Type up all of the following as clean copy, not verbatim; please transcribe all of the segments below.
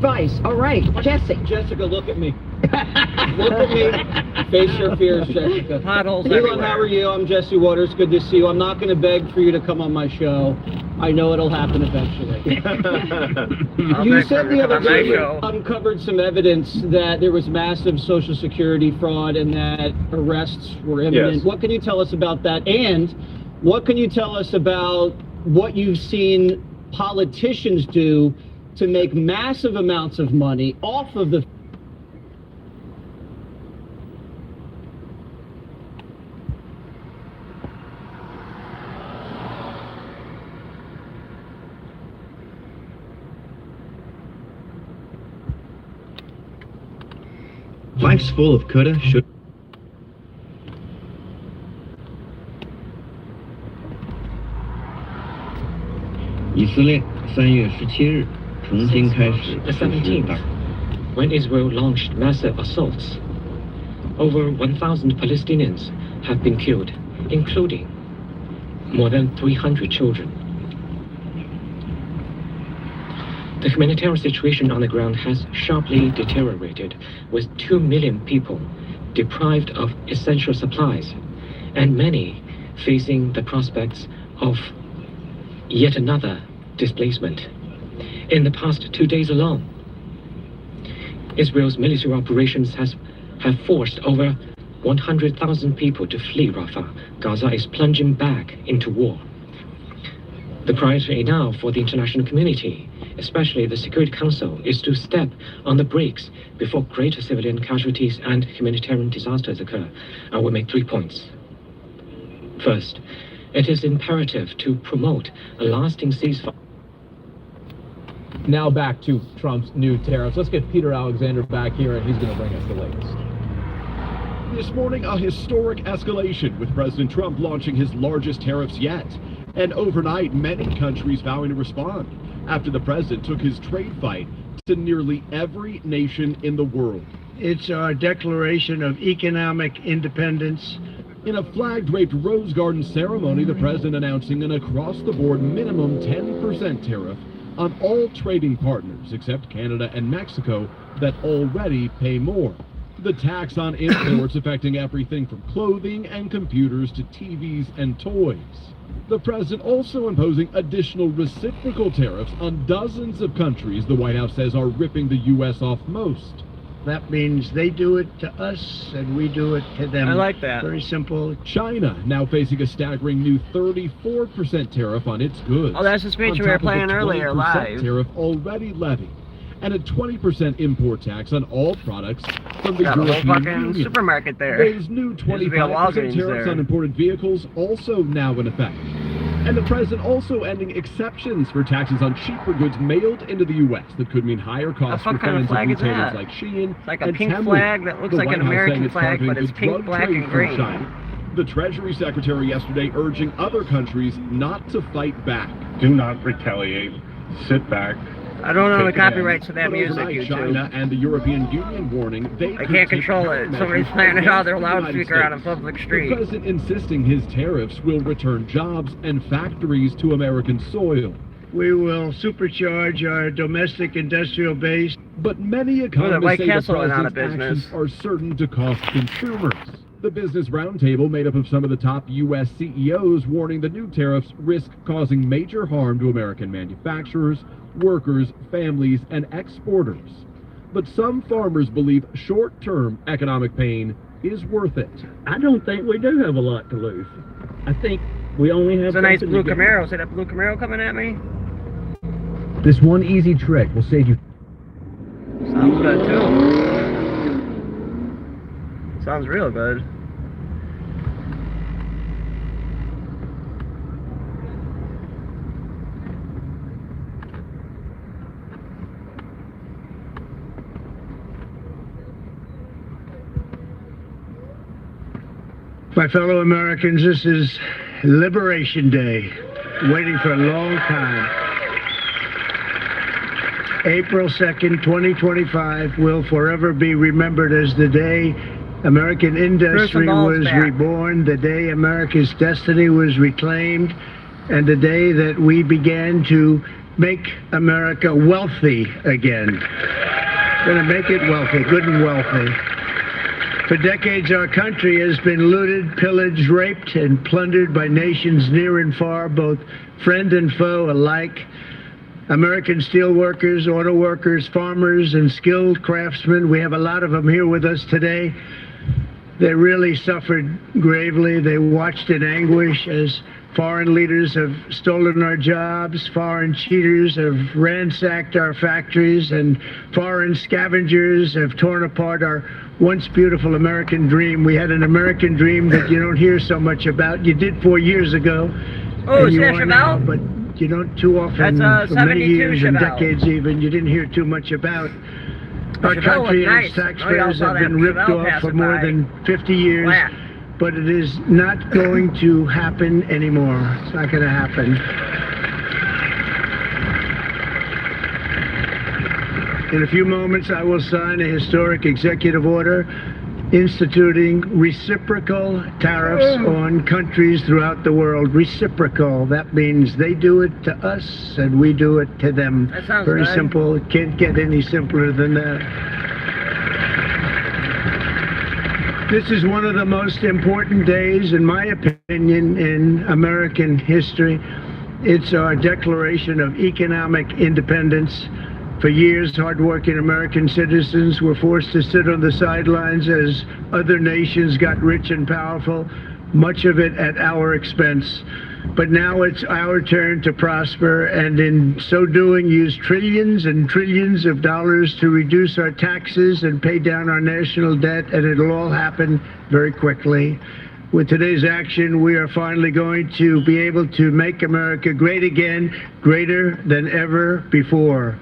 advice. All right, Jesse. Jessica, look at me. Look at me. Face your fears, Jessica. Potholes Elon, everywhere. how are you? I'm Jesse Waters. Good to see you. I'm not going to beg for you to come on my show. I know it'll happen eventually. You said the other day you uncovered some evidence that there was massive Social Security fraud and that arrests were imminent. Yes. What can you tell us about that? And what can you tell us about what you've seen politicians do to make massive amounts of money off of the Life's full of coulda, shoulda. 以色列3月17日重新开始 The 17th, when Israel launched massive assaults, over 1,000 Palestinians have been killed, including more than 300 children. The humanitarian situation on the ground has sharply deteriorated, with 2 million people deprived of essential supplies, and many facing the prospects of yet another displacement. In the past 2 days alone, Israel's military operations have forced over 100,000 people to flee Rafah. Gaza is plunging back into war. The priority now for the international community, especially the Security Council, is to step on the brakes before greater civilian casualties and humanitarian disasters occur. I will make 3 points. First, it is imperative to promote a lasting ceasefire. Now back to Trump's new tariffs. Let's get Peter Alexander back here, and he's going to bring us the latest. This morning, a historic escalation with President Trump launching his largest tariffs yet. And overnight, many countries vowing to respond after the president took his trade fight to nearly every nation in the world. It's our declaration of economic independence. In a flag-draped Rose Garden ceremony, the president announcing an across-the-board minimum 10% tariff on all trading partners except Canada and Mexico that already pay more. The tax on imports affecting everything from clothing and computers to TVs and toys. The president also imposing additional reciprocal tariffs on dozens of countries the White House says are ripping the U.S. off most. That means they do it to us and we do it to them. I like that. Very simple. China now facing a staggering new 34% tariff on its goods. Oh, that's the speech we were playing earlier, 20% live. Tariff already levied, and a 20% import tax on all products from the Got a whole European fucking Union. supermarket there. Those new Used to be a 25% Walgreens tariffs there. on imported vehicles also now in effect. And the president also ending exceptions for taxes on cheaper goods mailed into the U.S. that could mean higher costs for fuck kind of fans of flag is retailers that? like Shein It's like a and pink Temu. flag that looks The like White an House American saying it's flag, targeting but it's the pink, drug black, trade and from green. China. The Treasury Secretary yesterday urging other countries not to fight back. Do not retaliate. Sit back. I don't know the Take it in. copyrights to that But music, overnight, YouTube. China and the European Union warning they I could can't take control it. countermeasures Somebody's playing it out their against the United loudspeaker on a States. public The street. president insisting his tariffs will return jobs and factories to American soil. We will supercharge our domestic industrial base. But many White economists say the Castle went out of president's business. actions are certain to cost consumers. The Business Roundtable, made up of some of the top U.S. CEOs, warning the new tariffs risk causing major harm to American manufacturers, workers, families, and exporters. But some farmers believe short-term economic pain is worth it. I don't think we do have a lot to lose. I think we only have It's a nice something blue to gain. Camaro. See that blue Camaro coming at me? This one easy trick will save you. Sounds good too. Sounds real good. My fellow Americans, this is Liberation Day, waiting for a long time. April 2nd, 2025 will forever be remembered as the day American industry was reborn, the day America's destiny was reclaimed, and the day that we began to make America wealthy again. Going to make it wealthy, good and wealthy. For decades, our country has been looted, pillaged, raped, and plundered by nations near and far, both friend and foe alike. American steel workers, auto workers, farmers, and skilled craftsmen, we have a lot of them here with us today. They really suffered gravely. They watched in anguish as foreign leaders have stolen our jobs, foreign cheaters have ransacked our factories, and foreign scavengers have torn apart our once beautiful American dream. We had an American dream that you don't hear so much about. You did 4 years ago. Oh, and you is that are now, Chevelle? but you don't too often, That's, for many 72 years and Chevelle. decades even, you didn't hear too much about. Our Chevelle country was and nice. its Oh, y'all taxpayers saw have that been ripped Chevelle off for passing more by. than 50 years. Flat. But it is not going to happen anymore. It's not going to happen. In a few moments, I will sign a historic executive order instituting reciprocal tariffs on countries throughout the world. Reciprocal. That means they do it to us and we do it to them. That sounds Very good. simple. It can't get any simpler than that. This is one of the most important days, in my opinion, in American history. It's our declaration of economic independence. For years, hardworking American citizens were forced to sit on the sidelines as other nations got rich and powerful, much of it at our expense. But now it's our turn to prosper, and in so doing, use trillions and trillions of dollars to reduce our taxes and pay down our national debt, and it'll all happen very quickly. With today's action, we are finally going to be able to make America great again, greater than ever before.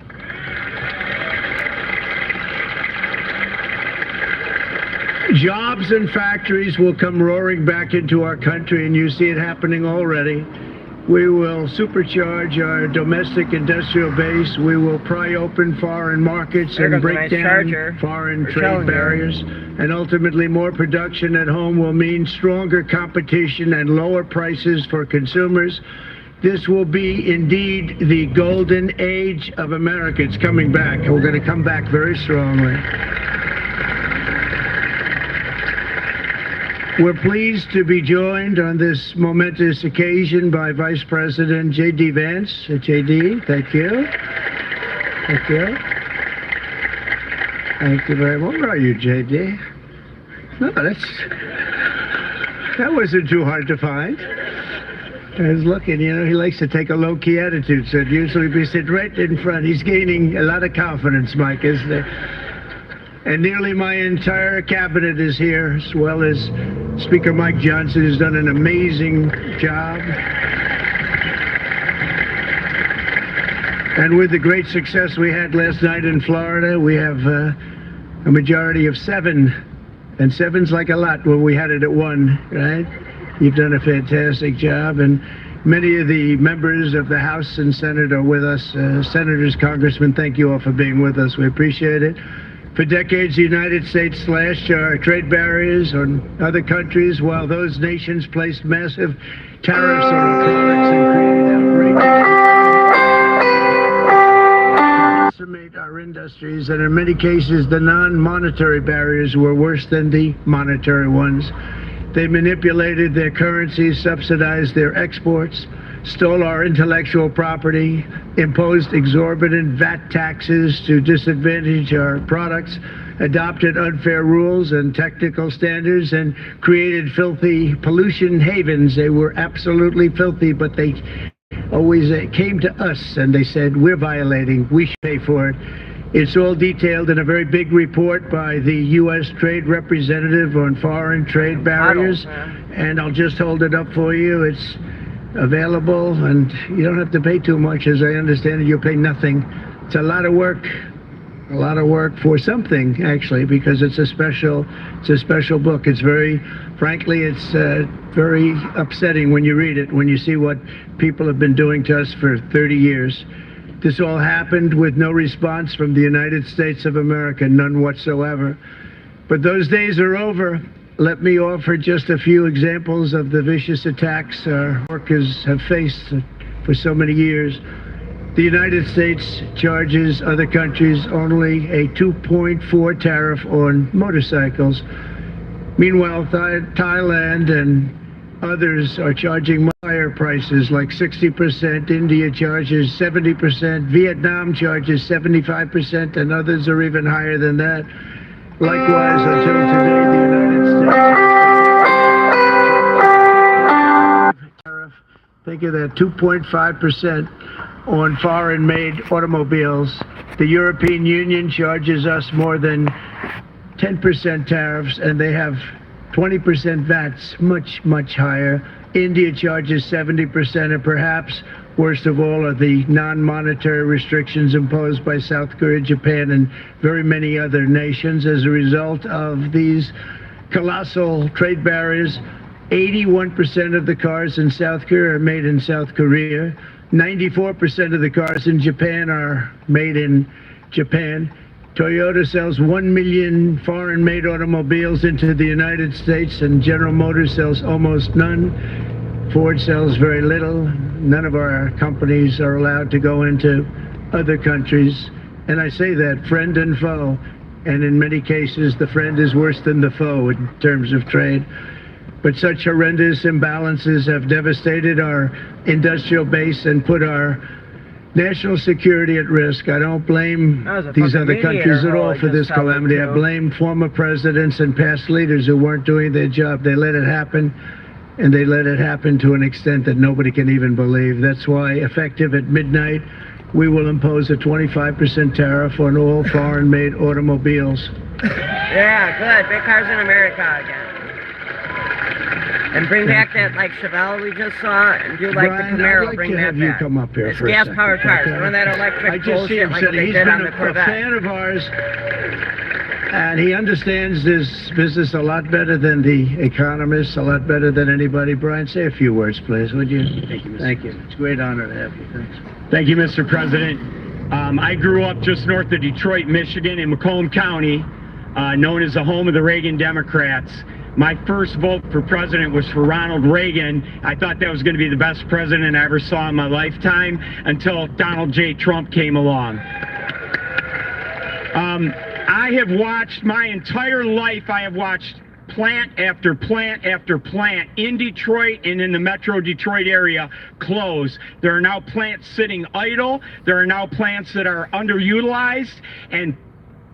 Jobs and factories will come roaring back into our country, and you see it happening already. We will supercharge our domestic industrial base. We will pry open foreign markets There and goes a break nice down charger. foreign We're trade telling you. barriers. And ultimately, more production at home will mean stronger competition and lower prices for consumers. This will be indeed the golden age of America. It's coming back, and we're going to come back very strongly. We're pleased to be joined on this momentous occasion by Vice President J.D. Vance. J.D., thank you. Thank you. Thank you very much. Where are you, J.D.? No, that wasn't too hard to find. I was looking, you know, he likes to take a low-key attitude, so it'd usually be sitting right in front. He's gaining a lot of confidence, Mike, isn't he? And nearly my entire cabinet is here, as well as Speaker Mike Johnson, who's done an amazing job. And with the great success we had last night in Florida, we have a majority of 7. And 7's like a lot when we had it at 1, right? You've done a fantastic job. And many of the members of the House and Senate are with us. Senators, Congressmen, thank you all for being with us. We appreciate it. For decades, the United States slashed our trade barriers on other countries, while those nations placed massive tariffs on our products and created outrageous decimate our industries. And in many cases, the non-monetary barriers were worse than the monetary ones. They manipulated their currencies, subsidized their exports, stole our intellectual property, imposed exorbitant VAT taxes to disadvantage our products, adopted unfair rules and technical standards, and created filthy pollution havens. They were absolutely filthy, but they always came to us and they said, we're violating, we should pay for it. It's all detailed in a very big report by the U.S. Trade Representative on Foreign Trade Barriers, and I'll just hold it up for you. It's available, and you don't have to pay too much. As I understand it, you'll pay nothing. It's a lot of work for something, actually, because it's a special book. It's very, frankly, it's very upsetting when you read it, when you see what people have been doing to us for 30 years. This all happened with no response from the United States of America, none whatsoever. But those days are over. Let me offer just a few examples of the vicious attacks our workers have faced for so many years. The United States charges other countries only a 2.4 tariff on motorcycles. Meanwhile, Thailand and others are charging much higher prices, like 60%. India charges 70%. Vietnam charges 75%, and others are even higher than that. Likewise, until today, the United States tariff. Think of that, 2.5% on foreign-made automobiles. The European Union charges us more than 10% tariffs, and they have 20% VATs, much, much higher. India charges 70%, and perhaps worst of all are the non-monetary restrictions imposed by South Korea, Japan, and very many other nations. As a result of these colossal trade barriers, 81% of the cars in South Korea are made in South Korea. 94% of the cars in Japan are made in Japan. Toyota sells 1 million foreign-made automobiles into the United States, and General Motors sells almost none. Ford sells very little. None of our companies are allowed to go into other countries. And I say that, friend and foe. And in many cases, the friend is worse than the foe in terms of trade. But such horrendous imbalances have devastated our industrial base and put our national security at risk. I don't blame these other countries at all for this calamity. I blame former presidents and past leaders who weren't doing their job. They let it happen, and they let it happen to an extent that nobody can even believe. That's why, effective at midnight, we will impose a 25% tariff on all foreign-made automobiles. Yeah, good. Big cars in America again. And bring back that, like, Chevelle we just saw, and do like Brian, the Camaro, I'd like bring to that have you back. come up here It's for a second. gas-powered cars. Okay. None of that electric I just see bullshit him like sitting. they He's did been on the a Corvette. fan of ours, and he understands this business a lot better than the economists, a lot better than anybody. Brian, say a few words, please, would you? Thank you, Mr. Thank you. It's a great honor to have you. Thanks. Thank you, Mr. President. I grew up just north of Detroit, Michigan, in Macomb County, known as the home of the Reagan Democrats. My first vote for president was for Ronald Reagan. I thought that was going to be the best president I ever saw in my lifetime until Donald J. Trump came along. I have watched my entire life, I have watched plant after plant after plant in Detroit and in the Metro Detroit area close. There are now plants sitting idle. There are now plants that are underutilized, and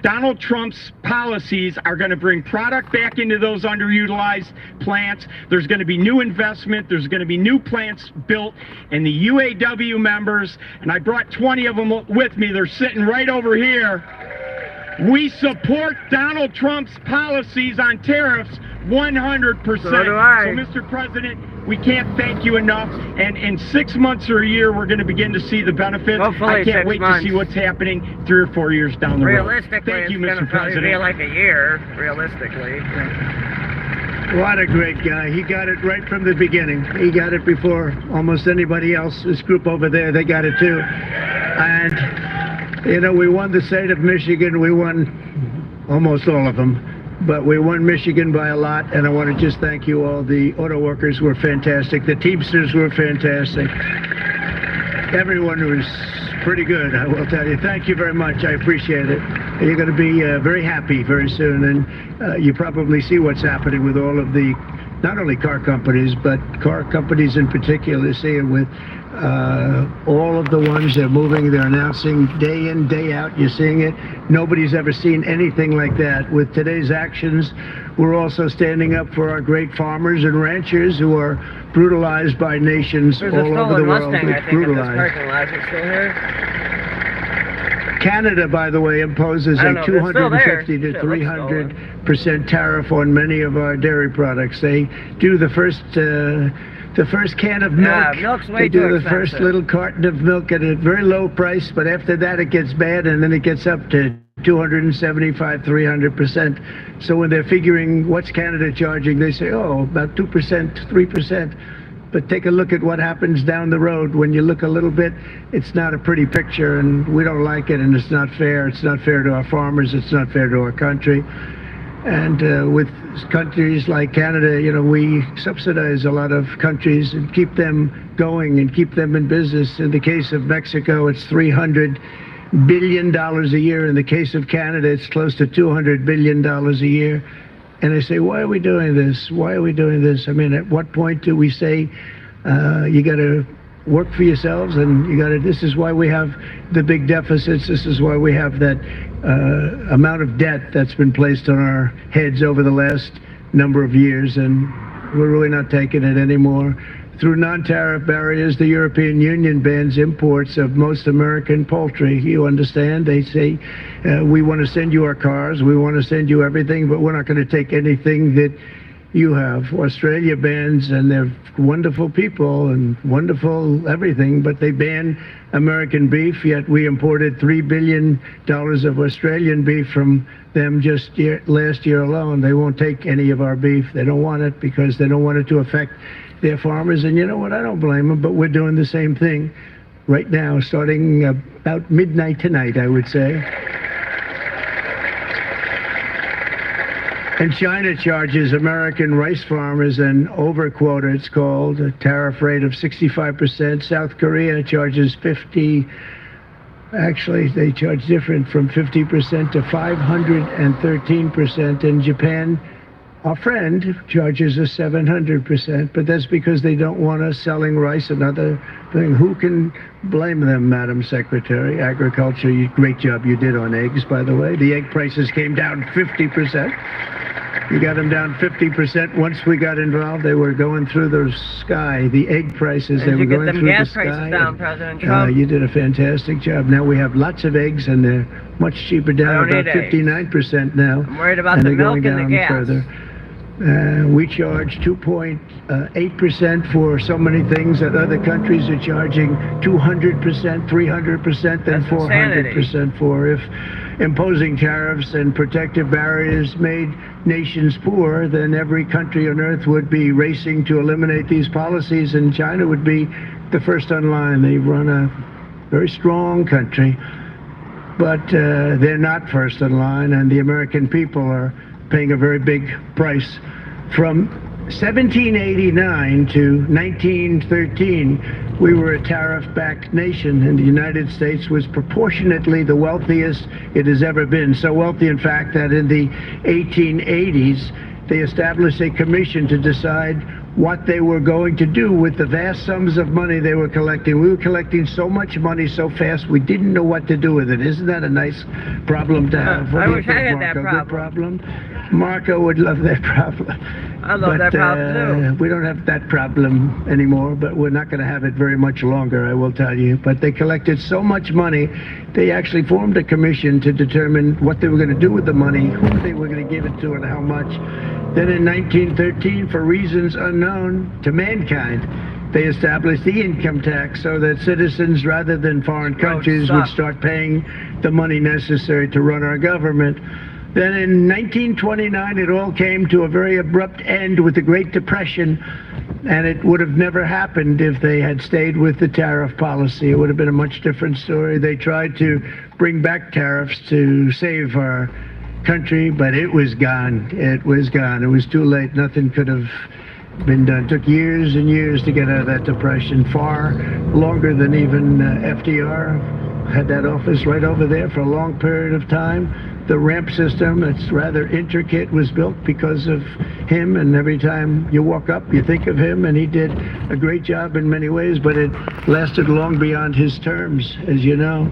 Donald Trump's policies are going to bring product back into those underutilized plants. There's going to be new investment. There's going to be new plants built. And the UAW members, and I brought 20 of them with me, they're sitting right over here. We support Donald Trump's policies on tariffs 100%. So do I. So, Mr. President, we can't thank you enough. And in 6 months or a year, we're going to begin to see the benefits. Hopefully I can't 6 wait months. to see what's happening 3 or 4 years down the road. Realistically, Thank you, it's Mr. gonna probably be President. like a year, realistically. What a great guy. He got it right from the beginning. He got it before almost anybody else. This group over there, they got it too. And, you know, we won the state of Michigan. We won almost all of them. But we won Michigan by a lot, and I want to just thank you all. The auto workers were fantastic. The Teamsters were fantastic. Everyone was pretty good, I will tell you. Thank you very much. I appreciate it. You're going to be very happy very soon, and you probably see what's happening with all of the, not only car companies, but car companies in particular. See it with all of the ones they're moving, they're announcing day in, day out. You're seeing it. Nobody's ever seen anything like that. With today's actions, we're also standing up for our great farmers and ranchers who are brutalized by nations There's all a over stolen the world. Mustang, I It's think, in this brutalized. parking lot. Is it still here? Canada, by the way, imposes I a don't know, but it's still there. 250 to Shit, looks 300% tariff on many of our dairy products. They do the first can of milk. Yeah, milk's way they do too the expensive. first little carton of milk at a very low price, but after that it gets bad, and then it gets up to 275, 300%. So when they're figuring what's Canada charging, they say, oh, about 2%, 3%. But take a look at what happens down the road. When you look a little bit, it's not a pretty picture, and we don't like it, and it's not fair. It's not fair to our farmers. It's not fair to our country. And with countries like Canada, you know, we subsidize a lot of countries and keep them going and keep them in business. In the case of Mexico, it's $300 billion a year. In the case of Canada, it's close to $200 billion a year. And I say, why are we doing this? Why are we doing this? I mean, at what point do we say, you got to work for yourselves, and you got to, this is why we have the big deficits, this is why we have that amount of debt that's been placed on our heads over the last number of years, and we're really not taking it anymore. Through non-tariff barriers, the European Union bans imports of most American poultry. You understand? They say, we want to send you our cars, we want to send you everything, but we're not going to take anything that you have. Australia bans, and they're wonderful people and wonderful everything, but they ban American beef, yet we imported $3 billion of Australian beef from them just last year alone. They won't take any of our beef. They don't want it because they don't want it to affect their farmers. And you know what? I don't blame them, but we're doing the same thing right now, starting about midnight tonight, I would say. And China charges American rice farmers an overquota, it's called, a tariff rate of 65%. South Korea charges 50%. Actually, they charge different, from 50% to 513%. And Japan, our friend, charges us 700%. But that's because they don't want us selling rice, another thing. Who can blame them, Madam Secretary? Agriculture, great job you did on eggs, by the way. The egg prices came down 50%. You got them down 50%. Once we got involved, they were going through the sky. The egg prices, they were going through the sky. Gas prices down, President Trump. You did a fantastic job. Now we have lots of eggs, and they're much cheaper, down about 59% now. I'm worried about the milk and the gas. Further. We charge 2.8% for so many things that other countries are charging 200%, 300%, then 400% for. If imposing tariffs and protective barriers made nations poor, then every country on earth would be racing to eliminate these policies, and China would be the first on line. They run a very strong country, but they're not first in line, and the American people are paying a very big price. From 1789 to 1913, we were a tariff-backed nation, and the United States was proportionately the wealthiest it has ever been. So wealthy, in fact, that in the 1880s, they established a commission to decide what they were going to do with the vast sums of money they were collecting. We were collecting so much money so fast, we didn't know what to do with it. Isn't that a nice problem to have? I wish I had that problem. Marco would love that problem. I love that problem too. We don't have that problem anymore, but we're not going to have it very much longer, I will tell you. But they collected so much money, they actually formed a commission to determine what they were going to do with the money, who they were going to give it to, and how much. Then in 1913, for reasons unknown to mankind, they established the income tax so that citizens, rather than foreign countries, would start paying the money necessary to run our government. Then in 1929, it all came to a very abrupt end with the Great Depression, and it would have never happened if they had stayed with the tariff policy. It would have been a much different story. They tried to bring back tariffs to save our country, but it was gone. It was gone. It was too late. Nothing could have been done. It took years and years to get out of that depression, far longer than even FDR had that office right over there for a long period of time. The ramp system, it's rather intricate, was built because of him, and every time you walk up, you think of him, and he did a great job in many ways, but it lasted long beyond his terms, as you know.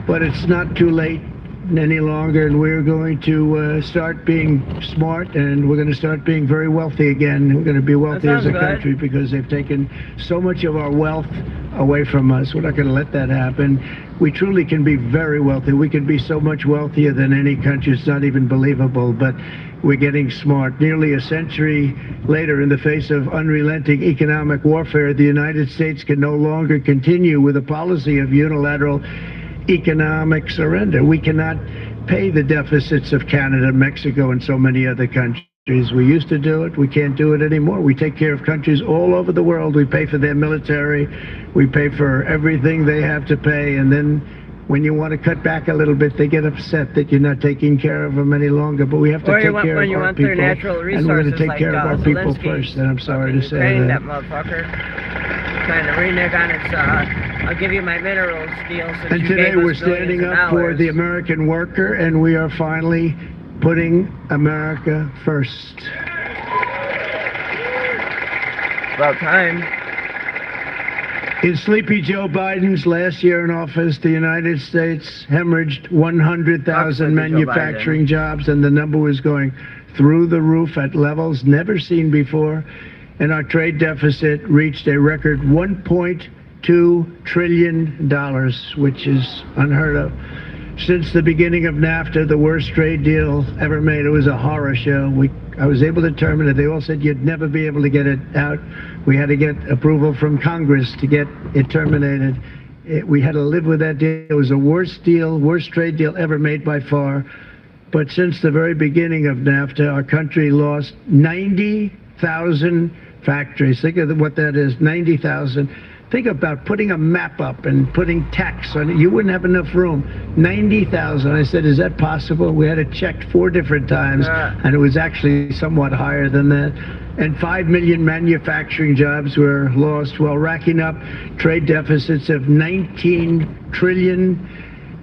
But it's not too late any longer, and we're going to start being smart, and we're going to start being very wealthy again. We're going to be wealthy as a country because they've taken so much of our wealth away from us. We're not going to let that happen. We truly can be very wealthy. We can be so much wealthier than any country. It's not even believable, but we're getting smart. Nearly a century later, in the face of unrelenting economic warfare, the United States can no longer continue with a policy of unilateral economic surrender. We cannot pay the deficits of Canada, Mexico, and so many other countries. We used to do it. We can't do it anymore. We take care of countries all over the world. We pay for their military. We pay for everything they have to pay, and then when you want to cut back a little bit, they get upset that you're not taking care of them any longer. But we have to Or take you want, care when of you our want people, their natural and we're going resources to take like care of our people Zelensky. first. And I'm sorry to say Ukraine, that. that motherfucker. Trying to renege on its, I'll give you my minerals deal since And you today gave us we're standing billions of up for dollars. the American worker, and we are finally putting America first. About time. In Sleepy Joe Biden's last year in office, the United States hemorrhaged 100,000 manufacturing jobs, and the number was going through the roof at levels never seen before. And our trade deficit reached a record $1.2 trillion, which is unheard of. Since the beginning of NAFTA, the worst trade deal ever made. It was a horror show. I was able to terminate it. They all said you'd never be able to get it out. We had to get approval from Congress to get it terminated. We had to live with that deal. It was the worst deal, worst trade deal ever made by far. But since the very beginning of NAFTA, our country lost 90,000 factories. Think of what that is, 90,000. Think about putting a map up and putting tax on it. You wouldn't have enough room. 90,000. I said, is that possible? We had it checked 4 different times, and it was actually somewhat higher than that. And 5 million manufacturing jobs were lost while racking up trade deficits of $19 trillion.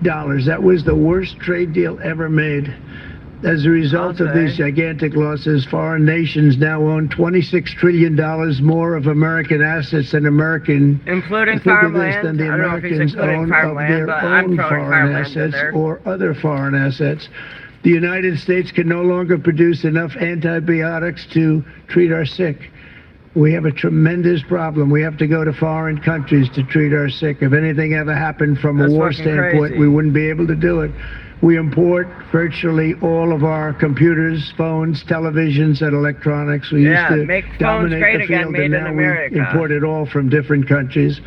That was the worst trade deal ever made. As a result of these gigantic losses, foreign nations now own $26 trillion more of American assets than including farmland. than the I don't know if he's Americans including own of farmland, their but I'm own throwing foreign farmland in assets there. or other foreign assets. The United States can no longer produce enough antibiotics to treat our sick. We have a tremendous problem. We have to go to foreign countries to treat our sick. If anything ever happened from a That's war fucking standpoint, crazy. we wouldn't be able to do it. We import virtually all of our computers, phones, televisions, and electronics. We Yeah, used make to phones dominate great the again, field, made and in now America. we import it all from different countries.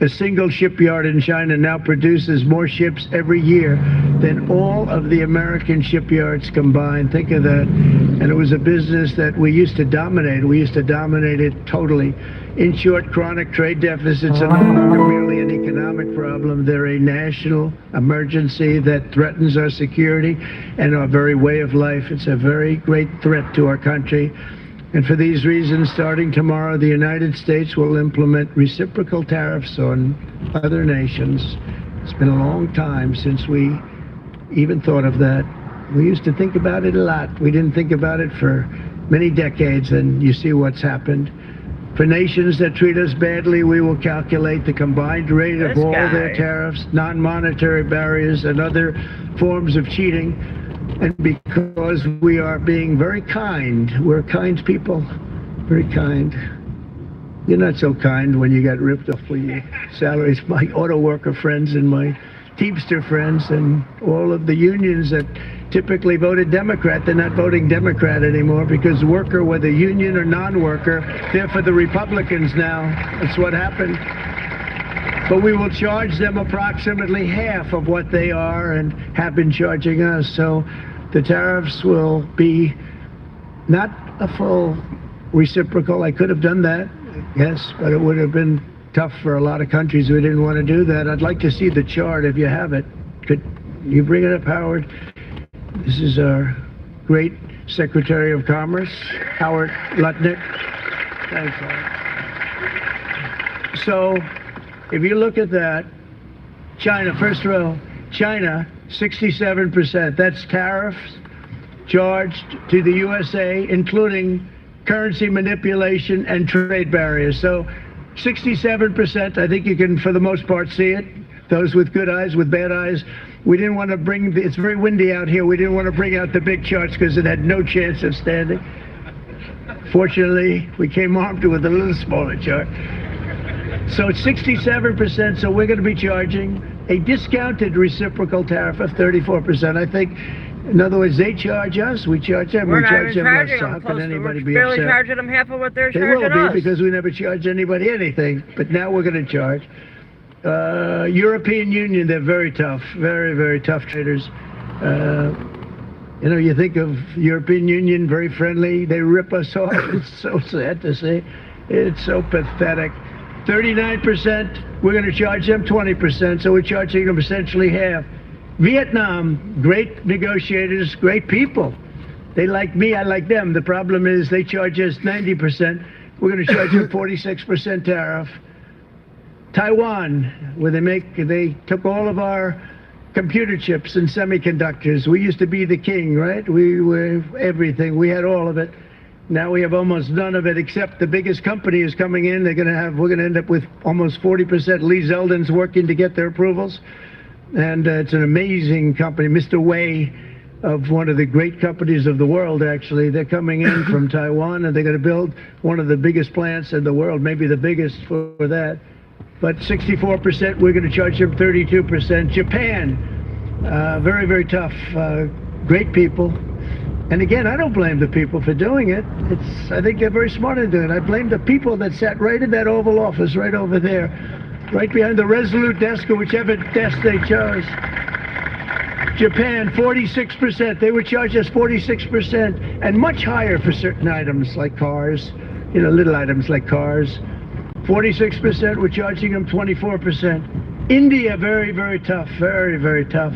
A single shipyard in China now produces more ships every year than all of the American shipyards combined. Think of that. And it was a business that we used to dominate. We used to dominate it totally. In short, chronic trade deficits are no longer merely an economic problem. They're a national emergency that threatens our security and our very way of life. It's a very great threat to our country. And for these reasons, starting tomorrow, the United States will implement reciprocal tariffs on other nations. It's been a long time since we even thought of that. We used to think about it a lot. We didn't think about it for many decades, and you see what's happened. For nations that treat us badly, we will calculate the combined rate of all their tariffs, non-monetary barriers, and other forms of cheating. And because we are being very kind, we're kind people, very kind. You're not so kind when you got ripped off for your salaries. My auto worker friends and my Teamster friends and all of the unions that typically voted Democrat, they're not voting Democrat anymore because worker, whether union or non-worker, they're for the Republicans now. That's what happened. But we will charge them approximately half of what they are and have been charging us. So the tariffs will be not a full reciprocal. I could have done that, yes, but it would have been tough for a lot of countries who didn't want to do that. I'd like to see the chart if you have it. Could you bring it up, Howard? This is our great Secretary of Commerce, Howard Lutnick. Thanks, Howard. So, if you look at that, China, first row, China, 67%. That's tariffs charged to the USA, including currency manipulation and trade barriers. So 67%, I think you can, for the most part, see it. Those with good eyes, with bad eyes. We didn't want to bring, it's very windy out here, we didn't want to bring out the big charts because it had no chance of standing. Fortunately, we came armed with a little smaller chart. So it's 67%, so we're going to be charging a discounted reciprocal tariff of 34%. I think, in other words, they charge us, we charge them, We're we not charge even them less. charging So them how close can to, anybody we're be barely upset? charging them half of what they're They charging will us. be because we never charge anybody anything, but now we're going to charge. European Union, they're very tough, very, very tough traders. You know, you think of European Union, very friendly, they rip us off. It's so sad to see. It's so pathetic. 39%, we're going to charge them 20%, so we're charging them essentially half. Vietnam, great negotiators, great people. They like me, I like them. The problem is they charge us 90%. We're going to charge them 46% tariff. Taiwan, where they took all of our computer chips and semiconductors. We used to be the king, right? We were everything. We had all of it. Now we have almost none of it, except the biggest company is coming in. We're going to end up with almost 40%. Lee Zeldin's working to get their approvals. And it's an amazing company. Mr. Wei, of one of the great companies of the world, actually. They're coming in from Taiwan, and they're going to build one of the biggest plants in the world, maybe the biggest for that. But 64%, we're going to charge them 32%. Japan, very, very tough, great people. And again, I don't blame the people for doing it. I think they're very smart in doing it. I blame the people that sat right in that Oval Office, right over there, right behind the Resolute desk or whichever desk they chose. Japan, 46%. They would charge us 46%, and much higher for certain items like cars, little items like cars. 46%, we're charging them 24%. India, very, very tough, very, very tough.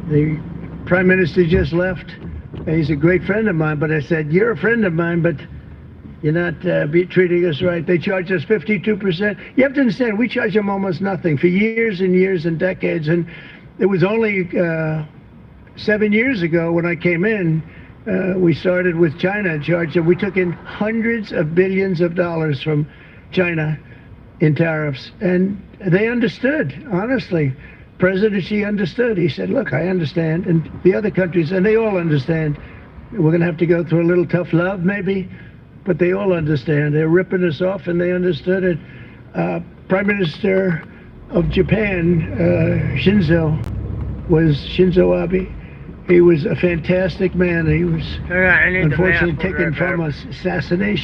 The Prime Minister just left. He's a great friend of mine, but I said, you're a friend of mine, but you're not treating us right. They charge us 52%. You have to understand, we charge them almost nothing for years and years and decades. And it was only 7 years ago when I came in, we started with China and charged them. We took in hundreds of billions of dollars from China in tariffs. And they understood, honestly. President Xi understood. He said, look, I understand. And the other countries, and they all understand. We're going to have to go through a little tough love, maybe, but they all understand. They're ripping us off, and they understood it. Prime Minister of Japan, Shinzo Abe. He was a fantastic man. He was unfortunately taken from us, assassination.